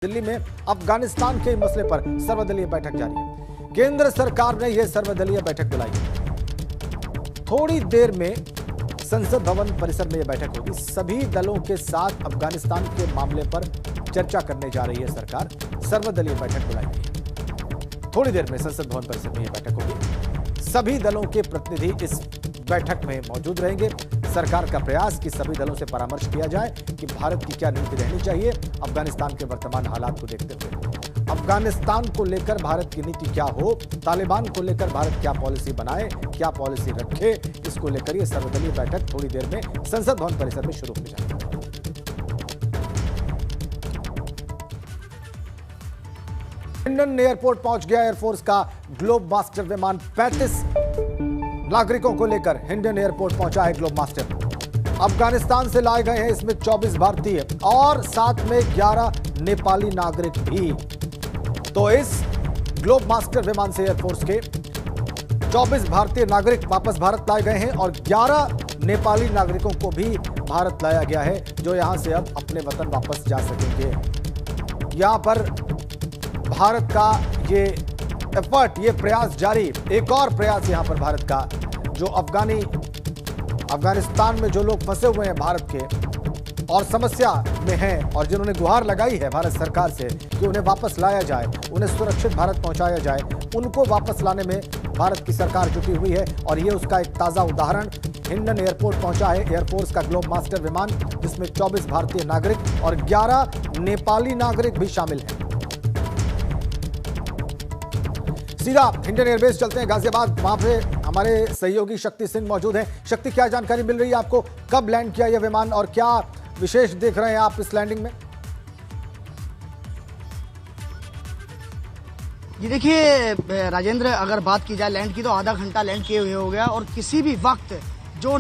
दिल्ली में अफगानिस्तान के मसले पर सर्वदलीय बैठक जारी है। केंद्र सरकार ने यह सर्वदलीय बैठक बुलाई है। थोड़ी देर में संसद भवन परिसर में यह बैठक होगी। सभी दलों के साथ अफगानिस्तान के मामले पर चर्चा करने जा रही है सरकार। सर्वदलीय बैठक बुलाई गई है। थोड़ी देर में संसद भवन परिसर में यह बैठक होगी। सभी दलों के प्रतिनिधि इस बैठक में मौजूद रहेंगे। सरकार का प्रयास कि सभी दलों से परामर्श किया जाए कि भारत की क्या नीति रहनी चाहिए अफगानिस्तान के वर्तमान हालात को देखते हुए। अफगानिस्तान को लेकर भारत की नीति क्या हो, तालिबान को लेकर भारत क्या पॉलिसी बनाए, क्या पॉलिसी रखे, इसको लेकर यह सर्वदलीय बैठक थोड़ी देर में संसद भवन परिसर में शुरू हो जाएगी। हिंडन एयरपोर्ट पहुंच गया एयरफोर्स का ग्लोब मास्टर विमान। 35 नागरिकों को लेकर हिंडन एयरपोर्ट पहुंचा है ग्लोब मास्टर। अफगानिस्तान से लाए गए हैं इसमें 24 भारतीय और साथ में 11 नेपाली नागरिक भी। तो इस ग्लोब मास्टर विमान से एयरफोर्स के 24 भारतीय नागरिक वापस भारत लाए गए हैं और 11 नेपाली नागरिकों को भी भारत लाया गया है, जो यहां से अब अपने वतन वापस जा सकेंगे। यहां पर भारत का ये एफर्ट, ये प्रयास जारी, एक और प्रयास यहां पर भारत का, जो अफगानिस्तान में जो लोग फंसे हुए हैं भारत के और समस्या में हैं और जिन्होंने गुहार लगाई है भारत सरकार से कि उन्हें वापस लाया जाए, उन्हें सुरक्षित भारत पहुंचाया जाए, उनको वापस लाने में भारत की सरकार जुटी हुई है। और ये उसका एक ताजा उदाहरण हिंडन एयरपोर्ट पहुंचा है एयरफोर्स का ग्लोब मास्टर विमान, जिसमें 24 भारतीय नागरिक और 11 नेपाली नागरिक भी शामिल हैं। सीधा हिंडन एयरबेस चलते हैं गाजियाबाद। वहां पे हमारे सहयोगी शक्ति सिंह मौजूद हैं। शक्ति, क्या जानकारी मिल रही है आपको? कब लैंड किया यह विमान और क्या विशेष देख रहे हैं आप इस लैंडिंग में? ये देखिए राजेंद्र, अगर बात की जाए लैंड की तो आधा घंटा लैंड किए हुए हो गया और किसी भी वक्त जो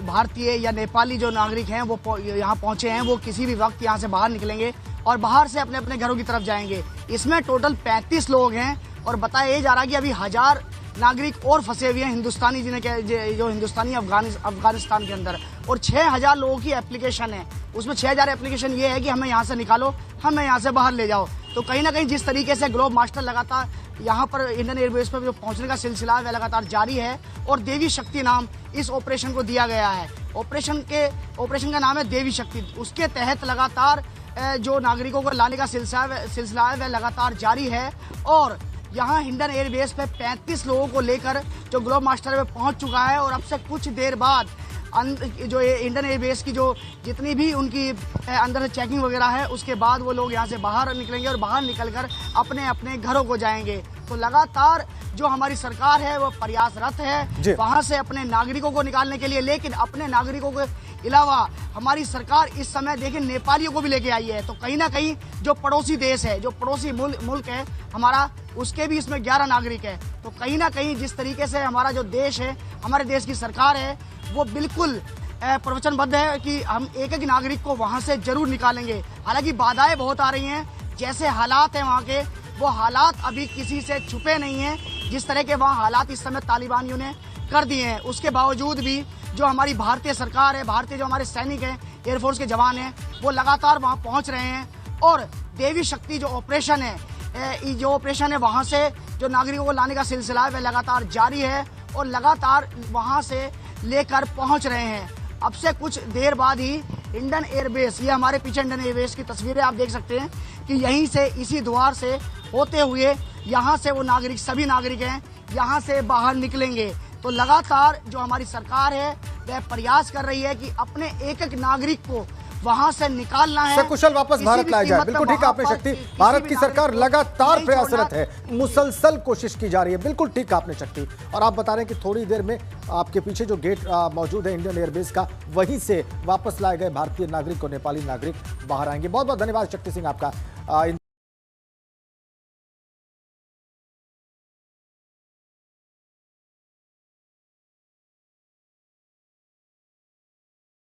भारतीय या नेपाली जो नागरिक हैं वो यहाँ पहुंचे हैं, वो किसी भी वक्त यहाँ से बाहर निकलेंगे और बाहर से अपने अपने घरों की तरफ जाएंगे। इसमें टोटल 35 लोग हैं और बताया जा रहा है कि अभी 1000 नागरिक और फंसे हुए हैं हिंदुस्तानी, जो हिंदुस्तानी अफगानिस्तान के अंदर, और 6000 लोगों की एप्लीकेशन है। उसमें 6000 एप्लीकेशन ये है कि हमें यहाँ से निकालो, हमें यहाँ से बाहर ले जाओ। तो कहीं ना कहीं जिस तरीके से ग्लोब मास्टर लगातार यहाँ पर इंडियन एयरबेस पर जो पहुँचने का सिलसिला है वह लगातार जारी है और देवी शक्ति नाम इस ऑपरेशन को दिया गया है। ऑपरेशन का नाम है देवी शक्ति। उसके तहत लगातार जो नागरिकों को लाने का सिलसिला है वह लगातार जारी है और यहाँ हिंडन एयरबेस पे 35 लोगों को लेकर जो ग्लोब मास्टर में पहुंच चुका है और अब से कुछ देर बाद जो ये इंडियन एयरबेस की जो जितनी भी उनकी अंदर से चेकिंग वगैरह है, उसके बाद वो लोग यहाँ से बाहर निकलेंगे और बाहर निकलकर अपने अपने घरों को जाएंगे। तो लगातार जो हमारी सरकार है वो प्रयासरत है वहाँ से अपने नागरिकों को निकालने के लिए, लेकिन अपने नागरिकों के अलावा हमारी सरकार इस समय देखिए नेपालियों को भी लेके आई है। तो कहीं ना कहीं जो पड़ोसी देश है, जो पड़ोसी मुल्क है हमारा, उसके भी इसमें 11 नागरिक है। तो कहीं ना कहीं जिस तरीके से हमारा जो देश है, हमारे देश की सरकार है, वो बिल्कुल प्रवचनबद्ध है कि हम एक एक नागरिक को वहाँ से जरूर निकालेंगे। हालांकि बाधाएं बहुत आ रही हैं, जैसे हालात हैं वहाँ के, वो हालात अभी किसी से छुपे नहीं हैं। जिस तरह के वहाँ हालात इस समय तालिबानियों ने कर दिए हैं, उसके बावजूद भी जो हमारी भारतीय सरकार है, भारतीय जो हमारे सैनिक हैं, एयरफोर्स के जवान हैं, वो लगातार वहाँ पहुँच रहे हैं। और देवी शक्ति जो ऑपरेशन है वहाँ से जो नागरिकों को लाने का सिलसिला है वह लगातार जारी है और लगातार वहाँ से लेकर पहुँच रहे हैं। अब से कुछ देर बाद ही इंडियन एयरबेस, ये हमारे पीछे इंडियन एयरबेस की तस्वीरें आप देख सकते हैं कि यहीं से, इसी द्वार से होते हुए यहाँ से वो नागरिक, सभी नागरिक हैं, यहाँ से बाहर निकलेंगे। तो लगातार जो हमारी सरकार है वह प्रयास कर रही है कि अपने एक एक नागरिक को वहां से निकालना है, सकुशल वापस भारत लाया जाए। बिल्कुल ठीक आपने शक्ति, भारत की सरकार लगातार प्रयासरत है, मुसलसल कोशिश की जा रही है। बिल्कुल ठीक आपने शक्ति। और आप बता रहे हैं कि थोड़ी देर में आपके पीछे जो गेट मौजूद है इंडियन एयरबेस का, वहीं से वापस लाए गए भारतीय नागरिक और नेपाली नागरिक बाहर आएंगे। बहुत बहुत धन्यवाद शक्ति सिंह आपका।